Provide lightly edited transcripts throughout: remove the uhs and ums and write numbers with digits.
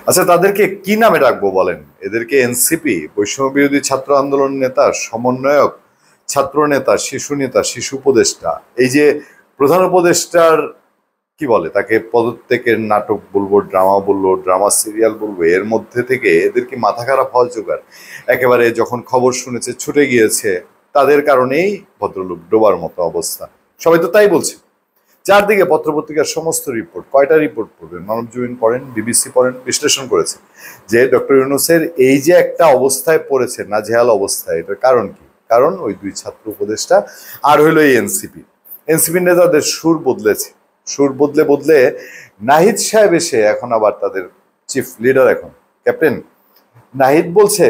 আচ্ছা, তাদেরকে কি নামে ডাকবো বলেন? এদেরকে এনসিপি, বৈষম্য বিরোধী ছাত্র আন্দোলন নেতা, সমন্বয়ক, ছাত্র নেতা, শিশু নেতা, শিশু উপদেষ্টা, এই যে প্রধান উপদেষ্টার কি বলে তাকে, পদত্যাগের নাটক বলবো, ড্রামা বলবো, ড্রামা সিরিয়াল বলবো, এর মধ্যে থেকে এদের কি মাথা খারাপ হওয়ার জোগাড়? একেবারে যখন খবর শুনেছে ছুটে গিয়েছে, তাদের কারণেই ভদ্রলোক ডোবার মতো অবস্থা। সবাই তো তাই বলছে। চারদিকে পত্রপত্রিকার সমস্ত রিপোর্ট, কয়টা রিপোর্ট পড়বেন? মানবজমিন পড়েন, বিবিসি পড়েন, বিশ্লেষণ করেছে যে ডক্টর ইউনূসের এই যে একটা অবস্থায় পড়েছে, নাজেহাল অবস্থায়, এটার কারণ কি? কারণ ওই দুই ছাত্র উপদেষ্টা আর হইলো এই এনসিপি। এনসিপি নেতাদের সুর বদলেছে, সুর বদলে বদলে নাহিদ সাহেব এসে এখন আবার তাদের চিফ লিডার, এখন ক্যাপ্টেন নাহিদ বলছে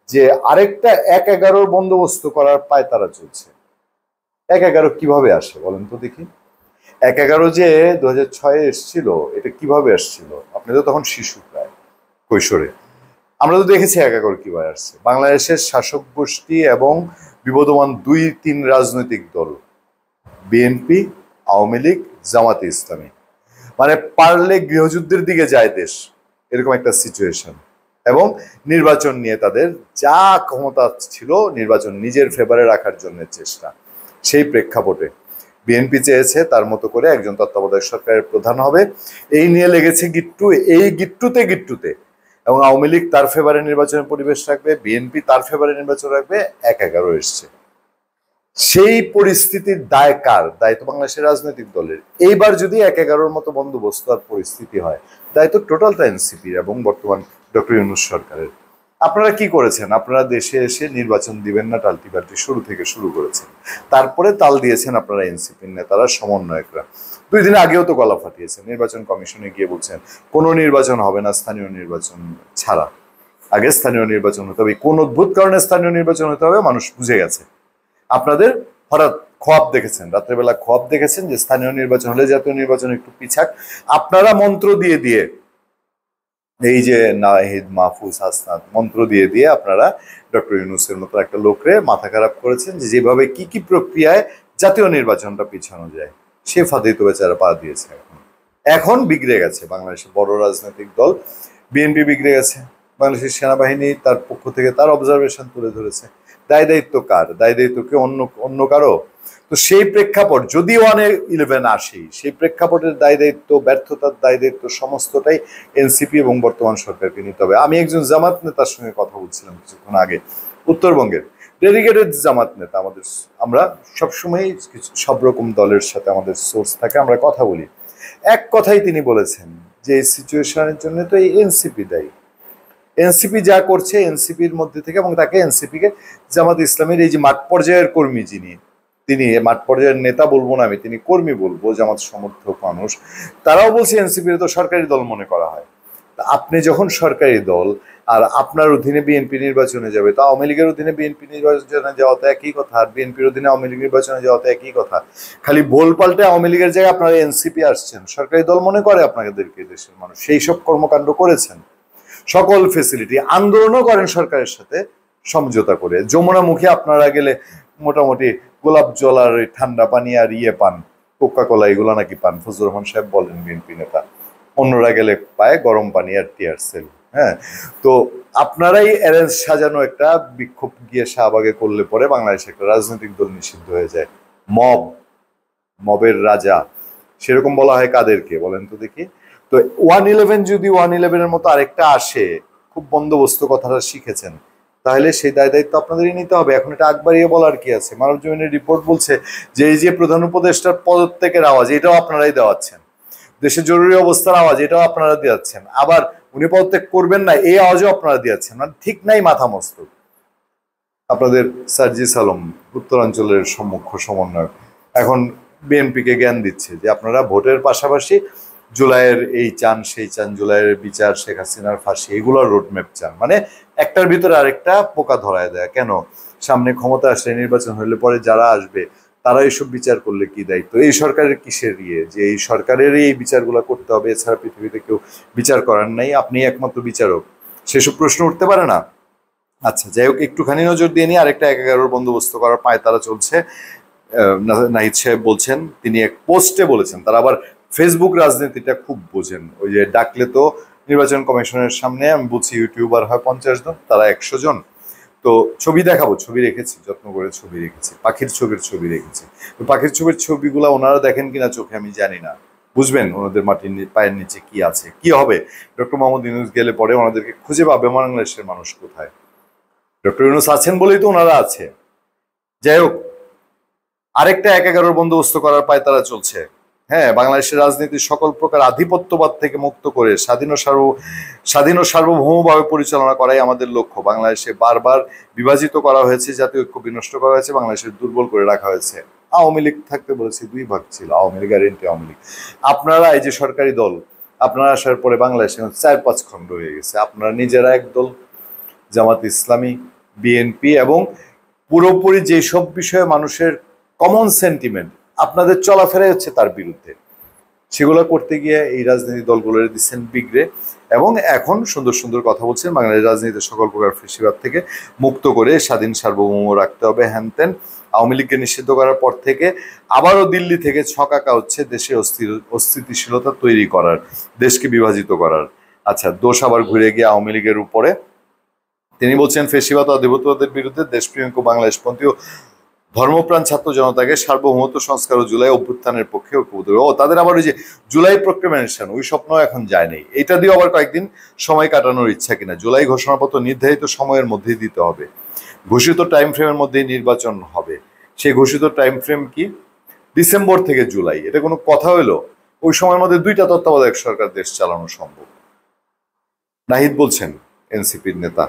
যে আরেকটা ১/১১ বন্দোবস্ত করার পায়তারা চলছে। ১/১১ কিভাবে আসে বলেন তো দেখি? ১/১১ যে ২০০৬ এসছিল, এটা কিভাবে আসছিল? আপনি তো তখন শিশু, প্রায় কৈশোরে। আমরা তো দেখেছি ১/১১ কিভাবে আসছে। বাংলাদেশের শাসক গোষ্ঠী এবং বিবদমান ২-৩ রাজনৈতিক দল, বিএনপি, আওয়ামী লীগ, জামাতে ইসলামী, মানে পারলে গৃহযুদ্ধের দিকে যায় দেশ, এরকম একটা সিচুয়েশন। এবং নির্বাচন নিয়ে তাদের যা ক্ষমতা ছিল, নির্বাচন নিজের ফেভারে রাখার জন্য চেষ্টা। সেই প্রেক্ষাপটে বিএনপি চেয়েছে তার মতো করে একজন তত্ত্বাবধায়ক সরকারের প্রধান হবে, এই নিয়ে লেগেছে গিট্টু, এই গিট্টুতে গিট্টুতে। এবং আওয়ামী লীগ তার ফেভারে নির্বাচনের পরিবেশ রাখবে, বিএনপি তার ফেভারে নির্বাচন রাখবে, ১/১১ এসছে। সেই পরিস্থিতির দায় কার? দায় তো বাংলাদেশের রাজনৈতিক দলের। এইবার যদি ১/১১ মতো বন্দোবস্ত আর পরিস্থিতি হয়, দায় তো টোটালটা এনসিপির এবং বর্তমান ডক্টর ইউনূস সরকারের। আপনারা কি করেছেন? আপনারা দেশে এসে নির্বাচন দিবেন না টাল্টি বাল্টি শুরু থেকে শুরু করেছেন। তারপরে তাল দিয়েছেন আপনারা এনসিপির নেতারা, সমন্বয়করা। ২ দিন আগেও তো গলা ফাটিয়েছেন, নির্বাচন কমিশনে গিয়ে বলছেন কোনো নির্বাচন হবে না স্থানীয় নির্বাচন ছাড়া, আগে স্থানীয় নির্বাচন হতে হবে। কোন অদ্ভুত কারণে স্থানীয় নির্বাচন হতে হবে মানুষ বুঝে গেছে। আপনাদের হঠাৎ খোয়াব দেখেছেন, রাত্রেবেলা খোয়াব দেখেছেন যে স্থানীয় নির্বাচন হলে জাতীয় নির্বাচন একটু পিছাক। আপনারা মন্ত্র দিয়ে দিয়ে, এই যে নাহিদ, মাহফুজ, হাসনাত, মন্ত্র দিয়ে দিয়ে আপনারা ডক্টর ইউনূসের মতো একটা লোকরে মাথা খারাপ করেছেন যে যেভাবে কি কি প্রক্রিয়ায় জাতীয় নির্বাচনটা পিছানো যায়, সে ফাঁদেই তো বেচারা পা দিয়েছে। এখন বিগড়ে গেছে বাংলাদেশের বড় রাজনৈতিক দল বিএনপি, বিগড়ে গেছে। বাংলাদেশের সেনাবাহিনী তার পক্ষ থেকে তার অবজারভেশন তুলে ধরেছে। দায় দায়িত্ব কার? দায় দায়িত্ব কি অন্য অন্য কারো? তো সেই প্রেক্ষাপট যদি 1-11 আসেই, সেই প্রেক্ষাপটের দায় দায়িত্ব, ব্যর্থতার দায় দায়িত্ব সমস্তটাই এনসিপি এবং বর্তমান সরকারকে নিতে হবে। আমি একজন জামাত নেতার সঙ্গে কথা বলছিলাম কিছুক্ষণ আগে, উত্তরবঙ্গের ডেডিকেটেড জামাত নেতা। আমরা সবসময় সব রকম দলের সাথে আমাদের সোর্স থাকে, আমরা কথা বলি। এক কথাই তিনি বলেছেন যে এই সিচুয়েশনের জন্য তো এই এনসিপি দায়ী। এনসিপি যা করছে এনসিপির মধ্যে থেকে, এবং তাকে এনসিপিকে জামাত ইসলামের এই যে মাঠ পর্যায়ের কর্মী, তিনি মাঠ পর্যায়ের নেতা বলবো না আমি, তিনি কর্মী বলবো, জামাত সমর্থক মানুষ, তারাও বলছে এনসিপির তো সরকারি দল মনে করা হয়। আপনি যখন সরকারি দল আর আপনার অধীনে বিএনপি নির্বাচনে যাবে, তো আওয়ামী লীগের অধীনে বিএনপি নির্বাচনে যাওয়া তো একই কথা, আর বিএনপির অধীনে আওয়ামী লীগ নির্বাচনে যাওয়া তো একই কথা। খালি ভোল পাল্টে আওয়ামী লীগের জায়গায় আপনারা এনসিপি আসছেন, সরকারি দল মনে করে আপনাদেরকে দেশের মানুষ, সেই সব কর্মকাণ্ড করেছেন, সকল ফেসিলিটি, আন্দোলনও করেন সরকারের সাথে সমঝোতা করে। যমুনামুখী আপনারা গেলে মোটামুটি গোলাপ জল আর ঠান্ডা পানি আর পান, কোকা কোলা, এগুলো নাকি পান, ফজলুর রহমান সাহেব বলেন, বিএনপি নেতা। অন্যরা গেলে পায় গরম পানি আর টিয়ার সেল। হ্যাঁ, তো আপনারাই অ্যারেঞ্জ সাজানো একটা বিক্ষোভ গিয়ে শাহবাগে করলে পরে বাংলাদেশে একটা রাজনৈতিক দল নিষিদ্ধ হয়ে যায়। মবের রাজা, সেরকম বলা হয় কাদেরকে বলেন তো দেখি? তো 1-11 যদি 1-11 মতো আরেকটা আসে, খুব বন্দোবস্ত কথাটা শিখেছেন, তাহলে সেই দায় দায়িত্ব আপনাদেরই নিতে হবে। এখন এটা আকবারিয়ে বলার কি আছে? মানবজমিনের রিপোর্ট বলছে যে এই যে প্রধান উপদেষ্টার পদত্যাগের আওয়াজ, এটাও আপনারাই দেওয়াচ্ছেন। দেশে জরুরি অবস্থার আওয়াজ, এটাও আপনারা দিয়েছেন। আবার উনি পদত্যাগ করবেন না, এই আওয়াজও আপনারা দিয়েছেন। মানে ঠিক নাই মাথা মস্তক। আপনাদের সার্জিস আলম, উত্তরাঞ্চলের মুখ্য সমন্বয়ক, এখন বিএনপিকে জ্ঞান দিচ্ছে যে আপনারা ভোটের পাশাপাশি জুলাইয়ের এই চান সেই চান, জুলাইয়ের বিচার, শেখ হাসিনার ফাঁসি, এগুলোর রোডম্যাপ চান। মানে একটার ভিতরে আরেকটা পোকা ধরায় দেয়। কেন? সামনে ক্ষমতা আসলে, নির্বাচন হলে পরে যারা আসবে তারা এইসব বিচার করলে কি দায়িত্ব? এই সরকারের কিসের যে এই সরকারেরই এই বিচারগুলো করতে হবে, এছাড়া পৃথিবীতে কেউ বিচার করার নাই, আপনি একমাত্র বিচারক, সেসব প্রশ্ন উঠতে পারে না। আচ্ছা, যাই হোক, একটুখানি নজর দিয়ে নিয়ে আরেকটা ১/১১ বন্দোবস্ত করার পায়তারা চলছে। নাহিদ সাহেব বলছেন, তিনি এক পোস্টে বলেছেন, তারা আবার ফেসবুক রাজনীতিটা খুব বোঝেন। ওই যে ডাকলে তো নির্বাচন কমিশনের সামনে, আমি বলছি ইউটিউবার হয় 50 জন, তারা 100 জন। তো ছবি দেখাবো, ছবি রেখেছি, যত্ন করে ছবি রেখেছি, পাখির ছবি রেখেছি। পাখির ছবিগুলো ওনারা দেখেন কিনা চোখে আমি জানি না, বুঝবেন ওনাদের মাটির পায়ের নিচে কি আছে, কি হবে। ডক্টর মোহাম্মদ ইউনূস গেলে পরে ওনাদেরকে খুঁজে পাবে বাংলাদেশের মানুষ কোথায়। ডক্টর ইউনূস আছেন বলেই তো ওনারা আছে। যাই হোক, আরেকটা 1-11 বন্দোবস্ত করার পায় তারা চলছে। হ্যাঁ, বাংলাদেশের রাজনীতি সকল প্রকার আধিপত্যবাদ থেকে মুক্ত করে স্বাধীন ও সার্বভৌমভাবে পরিচালনা করাই আমাদের লক্ষ্য। বাংলাদেশে বারবার বিভাজিত করা হয়েছে, জাতীয় ঐক্য বিনষ্ট করা হয়েছে, বাংলাদেশের দুর্বল করে রাখা হয়েছে। আওয়ামী লীগ থাকতে বলেছি, 2 ভাগ ছিল, আওয়ামী লীগ আর এন্টি আওয়ামী লীগ। আপনারা এই যে সরকারি দল, আপনারা আসার পরে বাংলাদেশে 4-5 খণ্ড হয়ে গেছে। আপনারা নিজেরা এক দল, জামাত ইসলামী, বিএনপি, এবং পুরোপুরি যেসব বিষয়ে মানুষের কমন সেন্টিমেন্ট, আপনাদের চলাফেরাই হচ্ছে তার বিরুদ্ধে। সেগুলো করতে গিয়ে এই রাজনীতি দলগুলোর দিচ্ছেন বিগড়ে, এবং এখন সুন্দর সুন্দর কথা বলছেন বাংলাদেশ রাজনীতিতে সকল প্রকার ফেসিবাদ থেকে মুক্ত করে স্বাধীন সার্বভৌম রাখতে হবে, হ্যান তেন। আওয়ামী লীগকে নিষিদ্ধ করার পর থেকে আবারও দিল্লি থেকে ছকাকা হচ্ছে দেশে অস্থিতিশীলতা তৈরি করার, দেশকে বিভাজিত করার। আচ্ছা, দোষ আবার ঘুরে গিয়ে আওয়ামী লীগের উপরে। তিনি বলছেন ফেসিবাদ আধিপত্যবাদের বিরুদ্ধে দেশপ্রেমিক ও বাংলাদেশপন্থী ও ধর্মপ্রাণ ছাত্র জনতাকে সার্বভৌমত্ব সংস্কার ও জুলাই অভ্যুত্থানের পক্ষে ঐক্যবদ্ধ। ও তাদের আবার ওই যে জুলাই প্রক্লেমেশন, ওই স্বপ্ন এখন যায়নি। এটা দিয়ে আবার কয়েকদিন সময় কাটানোর ইচ্ছা কিনা। জুলাই ঘোষণাপত্র নির্ধারিত সময়ের মধ্যেই দিতে হবে, ঘোষিত টাইম ফ্রেমের মধ্যেই নির্বাচন হবে। সেই ঘোষিত টাইম ফ্রেম কি? ডিসেম্বর থেকে জুলাই। এটা কোনো কথা হইলো? ওই সময়ের মধ্যে 2টা তত্ত্বাবধায়ক সরকার দেশ চালানো সম্ভব। নাহিদ বলছেন, এনসিপির নেতা,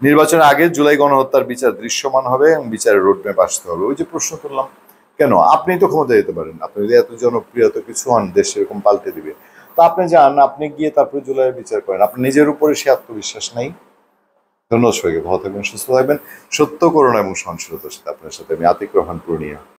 নির্বাচনের আগে জুলাই গণহত্যার বিচার দৃশ্যমান হবে এবং বিচারের রোডম্যাপ আসতে হবে। ওই যে প্রশ্ন করলাম, কেন? আপনি তো ক্ষমতা যেতে পারেন, আপনি যদি এত জনপ্রিয়, এত কিছু হন, দেশ এরকম পাল্টে দিবে, তো আপনি যান, আপনি গিয়ে তারপরে জুলাইয়ের বিচার করেন। আপনার নিজের উপরে সে আত্মবিশ্বাস নাই। ধন্যবাদ সবাইকে, ভালো থাকবেন, সুস্থ থাকবেন, সত্য, করুণা এবং সহনশীলতার সাথে আপনার সাথে আমি আতিক রহমান পূর্ণিয়া।